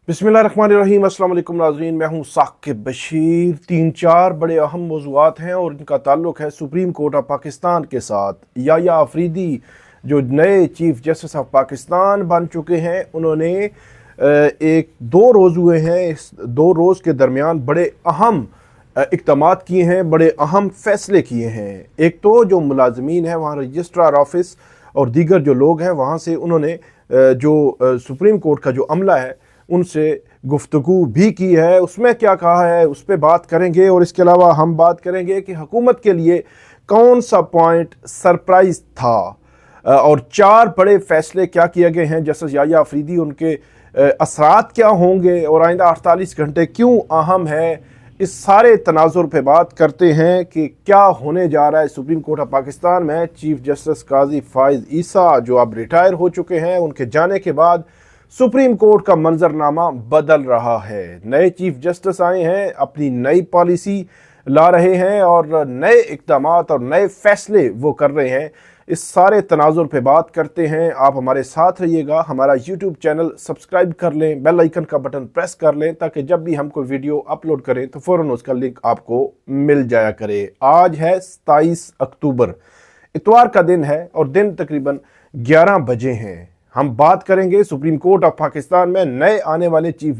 बिस्मिल्लाहिर्रहमानिर्रहीम। अस्सलाम वालेकुम नाज़रीन, मैं हूं साकिब बशीर। 3-4 बड़े अहम मौज़ूआत हैं और इनका ताल्लुक़ है सुप्रीम कोर्ट ऑफ पाकिस्तान के साथ। याया अफरीदी जो नए चीफ जस्टिस ऑफ पाकिस्तान बन चुके हैं, उन्होंने एक 2 रोज़ हुए हैं। इस 2 रोज़ के दरमियान बड़े अहम इक़दामात किए हैं, बड़े अहम फ़ैसले किए हैं। एक तो जो मुलाजमीन हैं वहाँ रजिस्ट्रार ऑफिस और दीगर जो लोग हैं वहाँ से उन्होंने जो सुप्रीम कोर्ट का जो अमला है उनसे गुफ्तगू भी की है। उसमें क्या कहा है उस पर बात करेंगे, और इसके अलावा हम बात करेंगे कि हुकूमत के लिए कौन सा पॉइंट सरप्राइज था और 4 बड़े फैसले क्या किए गए हैं जस्टिस याया अफरीदी, उनके असरात क्या होंगे और आइंदा 48 घंटे क्यों अहम है। इस सारे तनाजुर पे बात करते हैं कि क्या होने जा रहा है सुप्रीम कोर्ट ऑफ पाकिस्तान में। चीफ जस्टिस काजी फाइज ईसा जो अब रिटायर हो चुके हैं, उनके जाने के बाद सुप्रीम कोर्ट का मंजरनामा बदल रहा है। नए चीफ जस्टिस आए हैं, अपनी नई पॉलिसी ला रहे हैं और नए इक़दामात और नए फैसले वो कर रहे हैं। इस सारे तनाजुर पे बात करते हैं। आप हमारे साथ रहिएगा। हमारा यूट्यूब चैनल सब्सक्राइब कर लें, बेल आइकन का बटन प्रेस कर लें ताकि जब भी हम कोई वीडियो अपलोड करें तो फ़ौरन उसका लिंक आपको मिल जाया करे। आज है 27 अक्टूबर, इतवार का दिन है और दिन तकरीबन 11 बजे हैं। हम बात करेंगे सुप्रीम कोर्ट ऑफ पाकिस्तान में नए आने वाले चीफ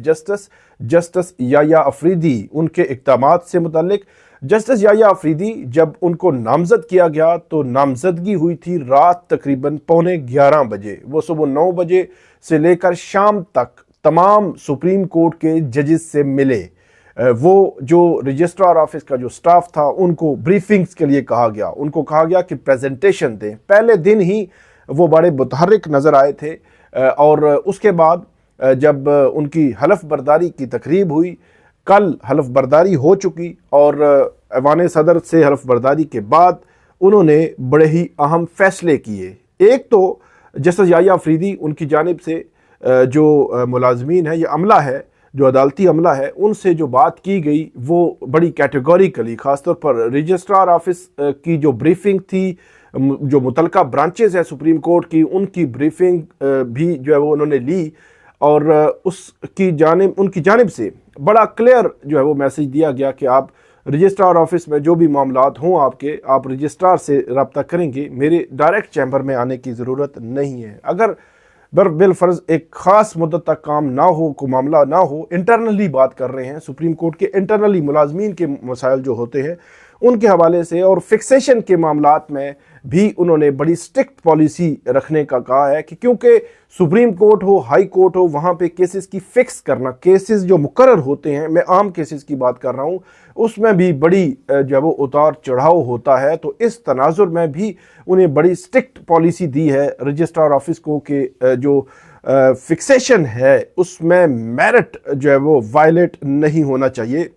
जस्टिस याया अफरीदी, उनके इक़दामात से मुतल्लिक। जस्टिस याया अफरीदी जब उनको नामजद किया गया तो नामजदगी हुई थी रात तकरीबन 11:15 बजे। वो सुबह 9 बजे से लेकर शाम तक तमाम सुप्रीम कोर्ट के जजेस से मिले। वो जो रजिस्ट्रार ऑफिस का जो स्टाफ था उनको ब्रीफिंग्स के लिए कहा गया, उनको कहा गया कि प्रेजेंटेशन दें। पहले दिन ही वो बड़े मुतहर्रिक नज़र आए थे और उसके बाद जब उनकी हलफ बर्दारी की तकरीब हुई, कल हलफ बर्दारी हो चुकी और ऐवान सदर से हलफ बर्दारी के बाद उन्होंने बड़े ही अहम फैसले किए। एक तो जस्टिस याया अफरीदी, उनकी जानिब से जो मुलाजमीन है, ये अमला है, जो अदालती अमला है, उनसे जो बात की गई वो बड़ी कैटेगोरिकली, ख़ासतौर पर रजिस्ट्रार ऑफिस की जो ब्रीफिंग थी, जो मुतलका ब्रांचेस है सुप्रीम कोर्ट की, उनकी ब्रीफिंग भी जो है वो उन्होंने ली और उनकी जानिब से बड़ा क्लियर जो है वो मैसेज दिया गया कि आप रजिस्ट्रार ऑफिस में जो भी मामलात हों आपके, आप रजिस्ट्रार से रब्ता करेंगे, मेरे डायरेक्ट चैम्बर में आने की ज़रूरत नहीं है। अगर बिलफर्ज एक ख़ास मुद्दत तक काम ना हो, को मामला ना हो, इंटरनली बात कर रहे हैं सुप्रीम कोर्ट के, इंटरनली मुलाजमीन के मसाइल जो होते हैं उनके हवाले से, और फिक्सेशन के मामलात में भी उन्होंने बड़ी स्ट्रिक्ट पॉलिसी रखने का कहा है कि क्योंकि सुप्रीम कोर्ट हो, हाई कोर्ट हो, वहाँ पे केसेस की फिक्स करना, केसेस जो मुकर्रर होते हैं, मैं आम केसेस की बात कर रहा हूँ, उसमें भी बड़ी जो है वो उतार चढ़ाव होता है। तो इस तनाजुर में भी उन्हें बड़ी स्ट्रिक्ट पॉलिसी दी है रजिस्ट्रार ऑफिस को कि जो फिक्सेशन है उसमें मेरिट जो है वो वायलेट नहीं होना चाहिए,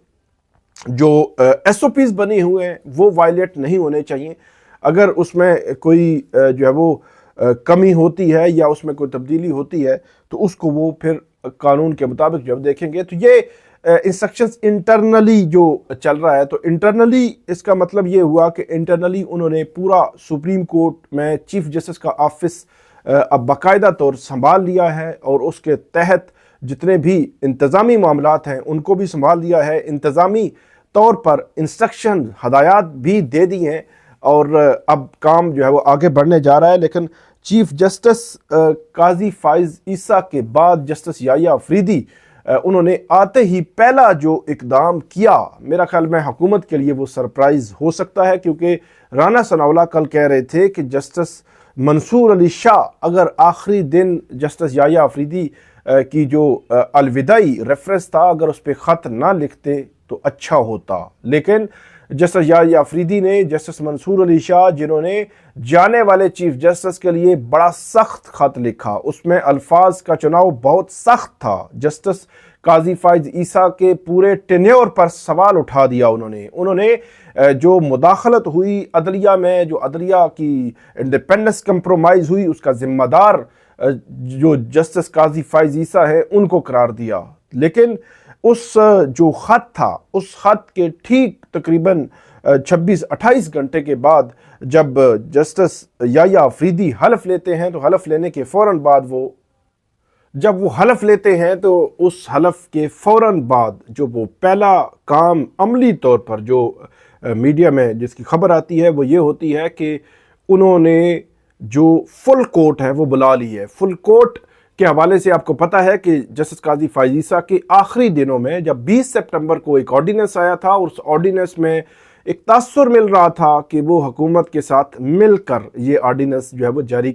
जो SOPs बने हुए हैं वो वायलेट नहीं होने चाहिए। अगर उसमें कोई जो है वो कमी होती है या उसमें कोई तब्दीली होती है तो उसको वो फिर कानून के मुताबिक जब देखेंगे। तो ये इंस्ट्रक्शंस इंटरनली जो चल रहा है, तो इंटरनली इसका मतलब ये हुआ कि इंटरनली उन्होंने पूरा सुप्रीम कोर्ट में चीफ जस्टिस का ऑफिस अब बाकायदा तौर संभाल लिया है और उसके तहत जितने भी इंतज़ामी मामलात हैं उनको भी संभाल लिया है। इंतज़ामी तौर पर इंस्ट्रक्शन, हदायत भी दे दी हैं और अब काम जो है वो आगे बढ़ने जा रहा है। लेकिन चीफ जस्टिस काजी फाइज ईसा के बाद जस्टिस याया अफरीदी, उन्होंने आते ही पहला जो इकदाम किया, मेरा ख्याल में हुकूमत के लिए वो सरप्राइज़ हो सकता है, क्योंकि राना सनाउल्लाह कल कह रहे थे कि जस्टिस मंसूर अली शाह अगर आखिरी दिन जस्टिस याया अफरीदी की जो अलविदाई रेफरेंस था, अगर उस पर ख़त ना लिखते तो अच्छा होता। लेकिन जस्टिस याया अफरीदी ने जस्टिस मंसूर अली शाह, जिन्होंने जाने वाले चीफ जस्टिस के लिए बड़ा सख्त खत लिखा, उसमें अल्फाज का चुनाव बहुत सख्त था, जस्टिस काजी फाइज ईसा के पूरे टेन्योर पर सवाल उठा दिया। उन्होंने जो मुदाखलत हुई अदलिया में, जो अदलिया की इंडिपेंडेंस कंप्रोमाइज़ हुई, उसका जिम्मेदार जो जस्टिस काजी फाइज ईसा है उनको करार दिया। लेकिन उस जो ख़त था, उस ख़त के ठीक तकरीबन 26-28 घंटे के बाद जब जस्टिस याया अफरीदी हलफ लेते हैं, तो हलफ लेने के फ़ौरन बाद वो जब वो हलफ लेते हैं तो उस हलफ के फौरन बाद जो वो पहला काम अमली तौर पर जो मीडिया में जिसकी खबर आती है वो ये होती है कि उन्होंने जो फुल कोर्ट है वो बुला ली है। फुल कोर्ट के हवाले से आपको पता है कि जस्टिस काजी फाइज ईसा के आखिरी दिनों में जब 20 सितंबर को एक ऑर्डिनेंस आया था और उस ऑर्डिनेंस में एक तासुर मिल रहा था कि वो हुकूमत के साथ मिलकर ये ऑर्डिनेंस जो है वो जारी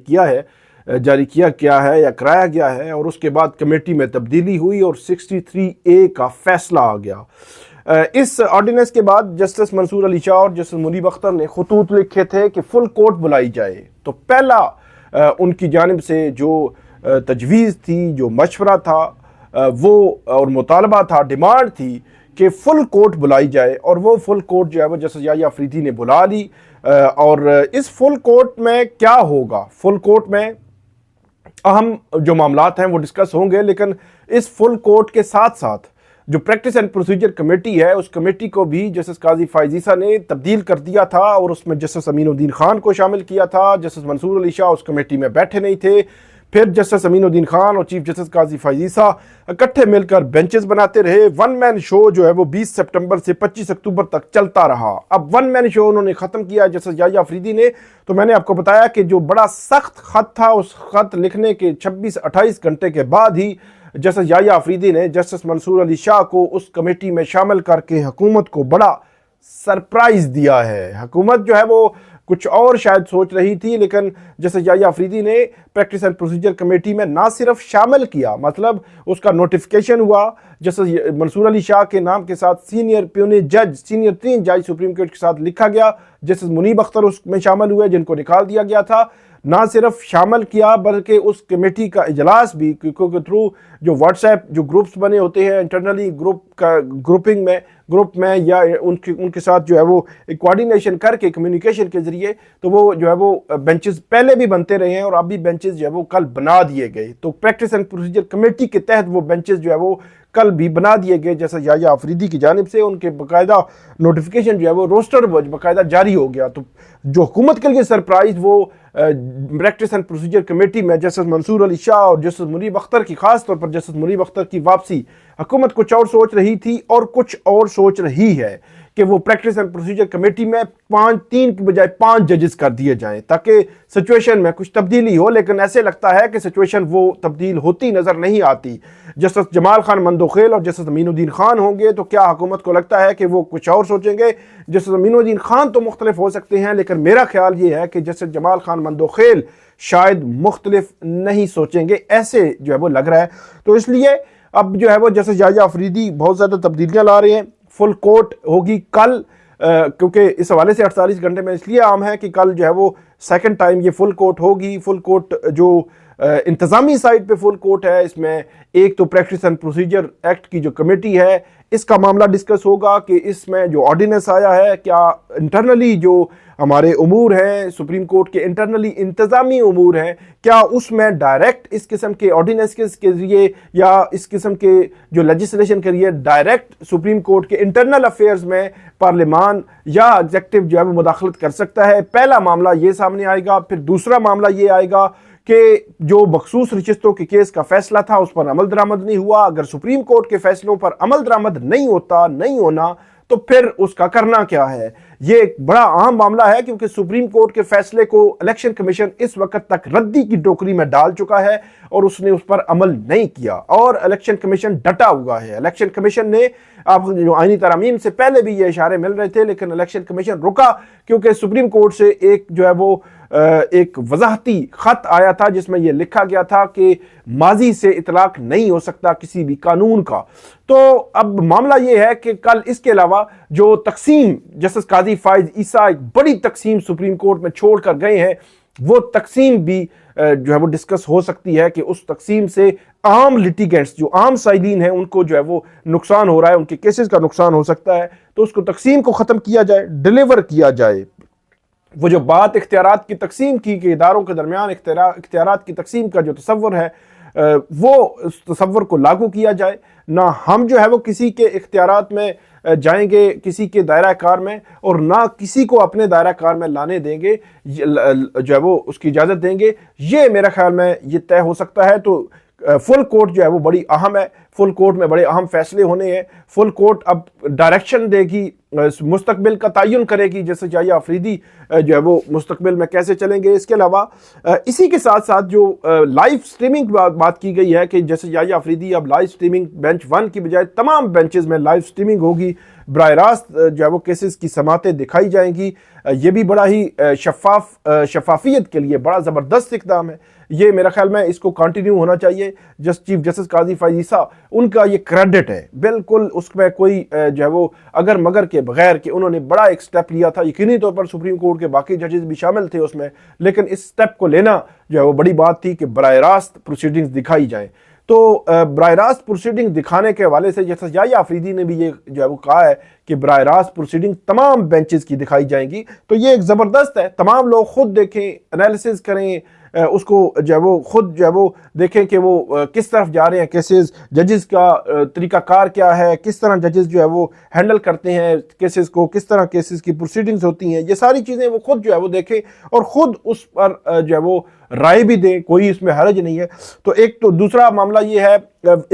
किया गया है या कराया गया है, और उसके बाद कमेटी में तब्दीली हुई और 63A का फैसला आ गया। इस ऑर्डिनेंस के बाद जस्टिस मंसूर अली शाह और जस्टिस मुनीब अख्तर ने खतूत लिखे थे कि फुल कोर्ट बुलाई जाए। तो पहला उनकी जानिब से जो तजवीज़ थी, जो मशवरा था वो और मुतालबा था, डिमांड थी कि फुल कोर्ट बुलाई जाए, और वो फुल कोर्ट जो है वो जस्टिस याह्या अफरीदी ने बुला ली। और इस फुल कोर्ट में क्या होगा, फुल कोर्ट में अहम जो मामलात हैं वो डिस्कस होंगे, लेकिन इस फुल कोर्ट के साथ साथ जो प्रैक्टिस एंड प्रोसीजर कमेटी है उस कमेटी को भी जस्टिस काजी फाइज ईसा ने तब्दील कर दिया था और उसमें जस्टिस अमीनुद्दीन खान को शामिल किया था। जस्टिस मंसूर अली शाह उस कमेटी में बैठे नहीं थे। फिर जस्टिस अमीनुद्दीन खान और चीफ जस्टिस काजी फाइज ईसा इकट्ठे मिलकर बेंचेस बनाते रहे। वन मैन शो जो है वो 20 सितंबर से 25 अक्टूबर तक चलता रहा। अब वन मैन शो उन्होंने ख़त्म किया जस्टिस याह्या अफरीदी ने। तो मैंने आपको बताया कि जो बड़ा सख्त ख़त था, उस ख़त लिखने के 26-28 घंटे के बाद ही जस्टिस याह्या अफरीदी ने जस्टिस मंसूर अली शाह को उस कमेटी में शामिल करके हुकूमत को बड़ा सरप्राइज़ दिया है। हुकूमत जो है वो कुछ और शायद सोच रही थी, लेकिन जस्टिस याह्या अफरीदी ने प्रैक्टिस एंड प्रोसीजर कमेटी में ना सिर्फ शामिल किया, मतलब उसका नोटिफिकेशन हुआ, जस्टिस मंसूर अली शाह के नाम के साथ सीनियर प्यूनी जज, सीनियर 3 जज सुप्रीम कोर्ट के साथ लिखा गया। जस्टिस मुनीब अख्तर उसमें शामिल हुए जिनको निकाल दिया गया था। ना सिर्फ शामिल किया बल्कि उस कमेटी का इजलास भी के थ्रू जो व्हाट्सएप जो ग्रुप्स बने होते हैं इंटरनली ग्रुप में या उनके साथ जो है वो एक कोऑर्डिनेशन करके कम्युनिकेशन के जरिए, तो वो जो है वो बेंचेस पहले भी बनते रहे हैं और अब भी बेंचेस जो है वो कल बना दिए गए। तो प्रैक्टिस एंड प्रोसीजर कमेटी के तहत वो बेंचेस जो है वो कल भी बना दिए गए। जैसा याह्या अफरीदी की जानिब से उनके बाकायदा नोटिफिकेशन जो है वो रोस्टर बाकायदा जारी हो गया। तो जो हुकूमत के लिए सरप्राइज वो प्रैक्टिस एंड प्रोसीजर कमेटी में जस्टिस मंसूर अली शाह और जस्टिस मुनीब अख्तर की, खास तौर पर जस्टिस मुनीब अख्तर की वापसी, हुकूमत कुछ और सोच रही थी और कुछ और सोच रही है कि वो प्रैक्टिस एंड प्रोसीजर कमेटी में 3 की बजाय 5 जजेस कर दिए जाएं ताकि सिचुएशन में कुछ तब्दीली हो। लेकिन ऐसे लगता है कि सिचुएशन वो तब्दील होती नजर नहीं आती। जस्टिस जमाल खान मंदोखेल और जस्टिस अमीनुद्दीन खान होंगे तो क्या हुकूमत को लगता है कि वो कुछ और सोचेंगे? जस्टिस अमीनुद्दीन खान तो मुख्तलिफ हो सकते हैं, लेकिन मेरा ख्याल ये है कि जस्टिस जमाल खान मंदोखेल शायद मुख्तलिफ नहीं सोचेंगे, ऐसे जो है वो लग रहा है। तो इसलिए अब जो है वो जस्टिस याह्या अफरीदी बहुत ज़्यादा तब्दीलियाँ ला रहे हैं। फुल कोर्ट होगी कल, क्योंकि इस हवाले से 48 घंटे में इसलिए आम है कि कल जो है वो सेकंड टाइम ये फुल कोर्ट होगी। फुल कोर्ट जो इंतज़ामी साइड पे फुल कोर्ट है, इसमें एक तो प्रैक्टिस एंड प्रोसीजर एक्ट की जो कमेटी है इसका मामला डिस्कस होगा कि इसमें जो ऑर्डिनेंस आया है क्या इंटरनली जो हमारे उमूर हैं, सुप्रीम कोर्ट के इंटरनली इंतज़ामी उमूर हैं, क्या उसमें डायरेक्ट इस किस्म के ऑर्डिनेंस के जरिए या इस किस्म के जो लेजिस्लेशन के लिए डायरेक्ट सुप्रीम कोर्ट के इंटरनल अफेयर्स में पार्लियामान या एग्जेक्टिव जो है वो मुदाखलत कर सकता है। पहला मामला ये सामने आएगा। फिर दूसरा मामला ये आएगा कि जो मखसूस रिश्तों के केस का फैसला था उस पर अमल दरामद नहीं हुआ। अगर सुप्रीम कोर्ट के फैसलों पर अमल दरामद नहीं होना तो फिर उसका करना क्या है? ये एक बड़ा अहम मामला है क्योंकि सुप्रीम कोर्ट के फैसले को इलेक्शन कमीशन इस वक्त तक रद्दी की टोकरी में डाल चुका है और उसने उस पर अमल नहीं किया और इलेक्शन कमीशन डटा हुआ है। इलेक्शन कमीशन ने, आप जो आईनी तरमीम से पहले भी ये इशारे मिल रहे थे, लेकिन इलेक्शन कमीशन रुका क्योंकि सुप्रीम कोर्ट से एक जो है वो एक वजाहती खत आया था जिसमें यह लिखा गया था कि माजी से इतलाक नहीं हो सकता किसी भी कानून का। तो अब मामला यह है कि कल इसके अलावा जो तकसीम जस्टिस काजी फाइज ईसा एक बड़ी तकसीम सुप्रीम कोर्ट में छोड़ कर गए हैं, वो तकसीम भी जो है वो डिस्कस हो सकती है कि उस तकसीम से आम लिटिगेंट्स जो आम साइलिन हैं उनको जो है वो नुकसान हो रहा है, उनके केसेस का नुकसान हो सकता है। तो उसको तकसीम को ख़त्म किया जाए, डिलीवर किया जाए। वो जो बात इख्तियारात की तकसीम की कि इदारों के दरमियान इख्तियारात की तकसीम का जो तसव्वुर है वो उस तसव्वुर को लागू किया जाए। ना हम जो है वो किसी के इख्तियारात में जाएंगे, किसी के दायरा कार में, और ना किसी को अपने दायरा कार में लाने देंगे, जो है वो उसकी इजाज़त देंगे। ये मेरा ख्याल में ये तय हो सकता है। तो फुल कोर्ट जो है वो बड़ी अहम है, फुल कोर्ट में बड़े अहम फैसले होने हैं। फुल कोर्ट अब डायरेक्शन देगी, मुस्तकबिल का तयन करेगी, जैसे याह्या अफरीदी जो है वो मुस्तकबिल में कैसे चलेंगे। इसके अलावा इसी के साथ साथ जो लाइव स्ट्रीमिंग बात की गई है कि जैसे याह्या अफरीदी अब लाइव स्ट्रीमिंग बेंच 1 की बजाय तमाम बेंचेस में लाइव स्ट्रीमिंग होगी, बराह रास्त जो है वो केसेस की समातें दिखाई जाएंगी। ये भी बड़ा ही शफाफियत के लिए बड़ा ज़बरदस्त इक़दाम है। ये मेरा ख्याल में इसको कंटिन्यू होना चाहिए। चीफ जस्टिस काजी फैज़ ईसा, उनका ये क्रेडिट है बिल्कुल, उसमें कोई जो है वो अगर मगर के बगैर कि उन्होंने बड़ा एक स्टेप लिया था। यकीनी तौर पर सुप्रीम कोर्ट के बाकी जजेस भी शामिल थे उसमें, लेकिन इस स्टेप को लेना जो है वो बड़ी बात थी कि बराह रास्त प्रोसीडिंग्स दिखाई जाए। तो बराह रास्त प्रोसीडिंग दिखाने के हवाले से जैसा याह्या अफरीदी ने भी ये जो है वो कहा है कि बराह रास्त प्रोसीडिंग तमाम बेंचेस की दिखाई जाएंगी, तो ये एक ज़बरदस्त है। तमाम लोग खुद देखें, एनालिसिस करें, उसको जो है वो खुद जो है वो देखें कि वो किस तरफ जा रहे हैं केसेस, जजेस का तरीकाकार क्या है, किस तरह जजेस जो है वो हैंडल करते हैं केसेस को, किस तरह केसेस की प्रोसीडिंग्स होती हैं। ये सारी चीज़ें वो खुद जो है वो देखें और ख़ुद उस पर जो है वो राय भी दें, कोई इसमें हर्ज नहीं है। तो एक तो दूसरा मामला ये है,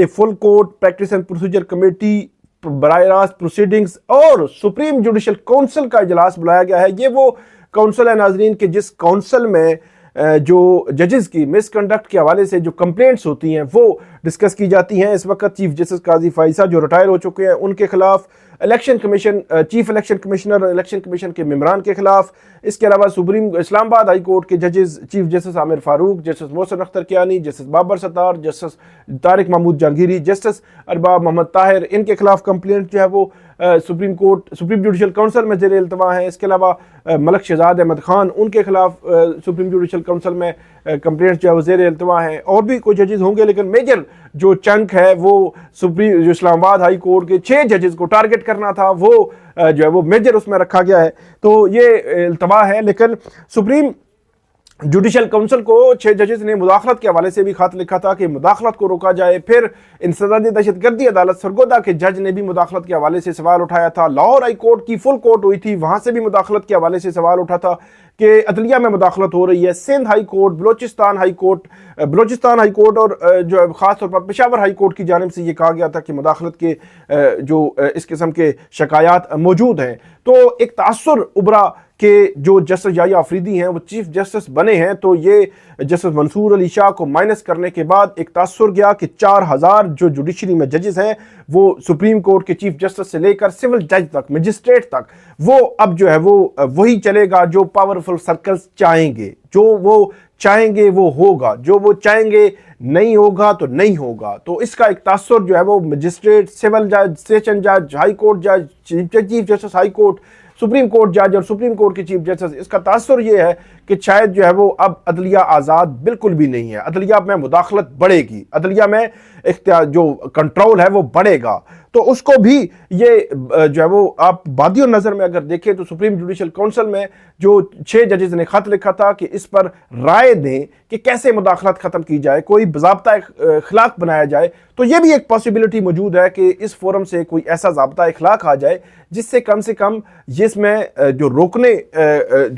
a full court practice and procedure committee, बराह रास्त प्रोसीडिंग्स और सुप्रीम जुडिशल काउंसिल का इजलास बुलाया गया है। ये वो काउंसिल है नाजरीन कि जिस काउंसिल में जो जजेस की मिसकंडक्ट के हवाले से जो कंप्लेंट्स होती हैं वो डिस्कस की जाती हैं। इस वक्त चीफ जस्टिस काजी फैज़ ईसा जो रिटायर हो चुके हैं, उनके खिलाफ election commission, chief election commissioner और इलेक्शन कमीशन के मेंबरान के खिलाफ, इसके अलावा सुप्रीम इस्लामाबाद हाई कोर्ट के जजेस chief justice Aamir Farooq, justice Mohsin Akhtar Kiyani, justice Babar Sattar, justice Tariq Mahmood Jahangiri, justice Arbab Mohammad Tahir, इनके खिलाफ कंप्लेंट जो है वो सुप्रीम जुडिशल काउंसिल में ज़ेर इल्तवा है। इसके अलावा मलक शहजाद अहमद खान, उनके खिलाफ सुप्रीम जुडिशल काउंसिल में कंप्लेंट जो है वो ज़ेर इल्तवा है। और भी कोई जजेस होंगे, लेकिन मेजर जो चंक है वो सुप्रीम इस्लामाबाद हाई कोर्ट के 6 जजेस को टारगेट करना था, वो जो है वो मेजर उसमें रखा गया है। तो ये इल्तवा है, लेकिन सुप्रीम जुडिशल काउंसिल को 6 जजेस ने मुदाखलत के हवाले से भी खत लिखा था कि मुदाखलत को रोका जाए। फिर इंसदादी दहशतगर्दी अदालत सरगोदा के जज ने भी मुदाखलत के हवाले से सवाल उठाया था। लाहौर हाई कोर्ट की फुल कोर्ट हुई थी, वहां से भी मुदाखलत के हवाले से सवाल उठा था कि अदलिया में मुदाखलत हो रही है। Sindh high court, Balochistan high court और जो खास तौर पर पेशावर हाई कोर्ट की जानिब से ये कहा गया था कि मुदाखलत के जो इस किस्म के शिकायत मौजूद हैं। तो एक तासुर उभरा कि जो जस्टिस याह्या अफरीदी हैं वो चीफ जस्टिस बने हैं, तो ये जस्टिस मंसूर अली शाह को माइनस करने के बाद एक तासुर गया कि 4000 जो जुडिशरी में जजेस हैं वो सुप्रीम कोर्ट के चीफ जस्टिस से लेकर सिविल जज तक, मजिस्ट्रेट तक, वो अब जो है वो वही चलेगा जो पावरफुल सर्कल्स चाहेंगे। जो वो चाहेंगे वो होगा, जो वो चाहेंगे नहीं होगा तो नहीं होगा। तो इसका एक तासुर जो है वो मजिस्ट्रेट, सिविल जज, सेशन जज, हाई कोर्ट जज, chief justice high court, supreme court जज और सुप्रीम कोर्ट के चीफ जस्टिस, इसका तासुर ये है कि शायद जो है वो अब अदलिया आज़ाद बिल्कुल भी नहीं है। अदलिया में मुदाखलत बढ़ेगी, अदलिया में इख्तियार जो कंट्रोल है वो बढ़ेगा। तो उसको भी ये जो है वो आप बादियों नज़र में अगर देखें तो सुप्रीम जुडिशल काउंसिल में जो 6 जजेस ने खत लिखा था कि इस पर राय दें कि कैसे मुदाखलत ख़त्म की जाए, कोई ज़ाब्ता इखलाक बनाया जाए। तो ये भी एक पॉसिबिलिटी मौजूद है कि इस फोरम से कोई ऐसा ज़ाब्ता इखलाक आ जाए जिससे कम से कम जिसमें जो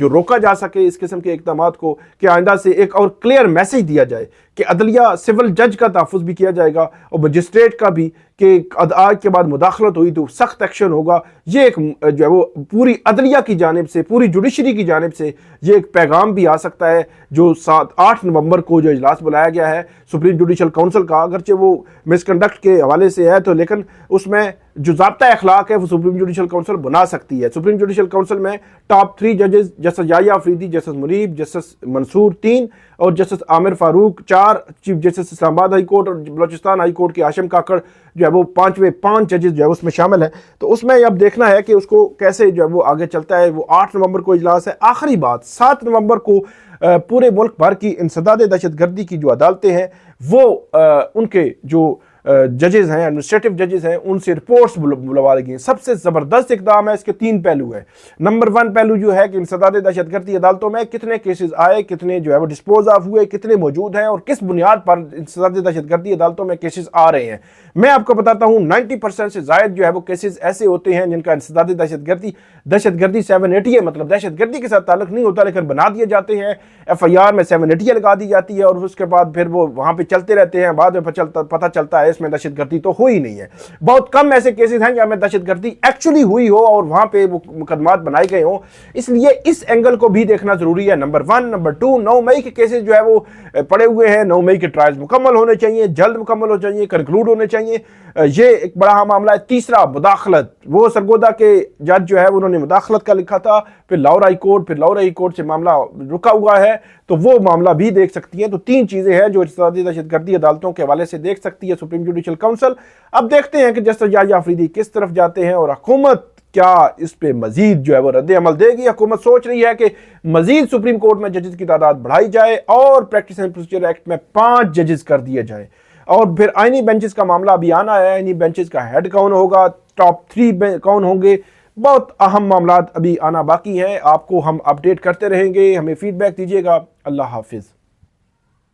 रोका जा सके इस किस्म के इक़दाम को, कि आइंदा से एक और क्लियर मैसेज दिया जाए कि अदलिया, सिविल जज का तहफ़्फ़ुज़ भी किया जाएगा और मजिस्ट्रेट का भी, कि आज के बाद मुदाखलत हुई तो सख्त एक्शन होगा। ये एक जो है वो पूरी अदलिया की जानिब से, पूरी जुडिशरी की जानिब से ये एक पैगाम भी आ सकता है। जो 7-8 नवंबर को जो इजलास बुलाया गया है सुप्रीम जुडिशल काउंसिल का, अगरचे वो मिसकंडक्ट के हवाले से है तो, लेकिन उसमें जो ज़ाब्ता अखलाक है वो सुप्रीम जुडिशल काउंसिल बना सकती है। सुप्रीम जुडिशल काउंसिल में टॉप 3 जजेस justice Yahya Afridi, justice Munib, justice Mansoor 3 और justice Aamir Farooq 4, chief justice Islamabad high court और बलोचिस्तान हाई कोर्ट के हाशिम काकड़ जो है वो 5 जजेस जो है उसमें शामिल है। तो उसमें अब देखना है कि उसको कैसे जो है वो आगे चलता है। वो 8 नवंबर को इजलास है। आखिरी बात, 7 नवंबर को पूरे मुल्क भर की इंसदाद दहशतगर्दी की जो अदालतें हैं वो उनके जो जजेस हैं, एडमिनिस्ट्रेटिव जजेस हैं, उनसे रिपोर्ट्स बुलवा गई हैं। सबसे ज़बरदस्त इकदाम है, इसके 3 पहलू है। नंबर 1 पहलू जो है कि इंसदाद दहशतगर्दी अदालतों में कितने केसेस आए, कितने जो है वो डिस्पोज ऑफ हुए, कितने मौजूद हैं और किस बुनियाद पर इंसदाद दहशतगर्दी अदालतों में केसेस आ रहे हैं। मैं आपको बताता हूँ 90% से ज़ायद जो है वो केसेस ऐसे होते हैं जिनका इंसदाद दहशतगर्दी 780 है, मतलब दहशतगर्दी के साथ ताल्लुक नहीं होता लेकिन बना दिए जाते हैं। FIR में 780 लगा दी जाती है और उसके बाद फिर वो वहाँ पे चलते रहते हैं। बाद में पता चलता है इसमें दहशतगर्दी तो हुई नहीं है। बहुत कम ऐसे केसेस हैं जहाँ में दहशतगर्दी एक्चुअली हुई हो और वहाँ पे वो मुकदमात बनाए गए हों, इसलिए इस एंगल को भी देखना जरूरी है। नंबर 1। नंबर 2, 9 मई के केसेस जो है वो पड़े हुए हैं। 9 मई के ट्रायल्स मुकम्मल होने चाहिए, जल्द मुकम्मल हो चाहिए, कंक्लूड होने चाहिए। ये एक बड़ा मामला है। तीसरा, मुदाखलत। वो सरगोदा के जज जो है उन्होंने मुदाखलत का लिखा था, फिर लाहौर हाई कोर्ट से मामला रुका हुआ है, तो वो मामला भी देख सकती है। तो 3 चीजें हैं जो दहशतगर्दी अदालतों के हवाले से देख सकती है सुप्रीम जुडिशल काउंसिल। अब देखते हैं कि जस्टिस याह्या अफरीदी किस तरफ जाते हैं और हुकूमत क्या इस पे मजीद जो है वो रद्द अमल देगी। हुकूमत सोच रही है कि मजीद सुप्रीम कोर्ट में जजेस की तादाद बढ़ाई जाए और प्रैक्टिस एंड प्रोसीजर एक्ट में 5 जजेस कर दिए जाए। और फिर आईनी बेंचेस का मामला अभी आना है, आईनी बेंचेस का हेड कौन होगा, टॉप 3 कौन होंगे, बहुत अहम मामला अभी आना बाकी है। आपको हम अपडेट करते रहेंगे, हमें फीडबैक दीजिएगा। अल्लाह हाफिज।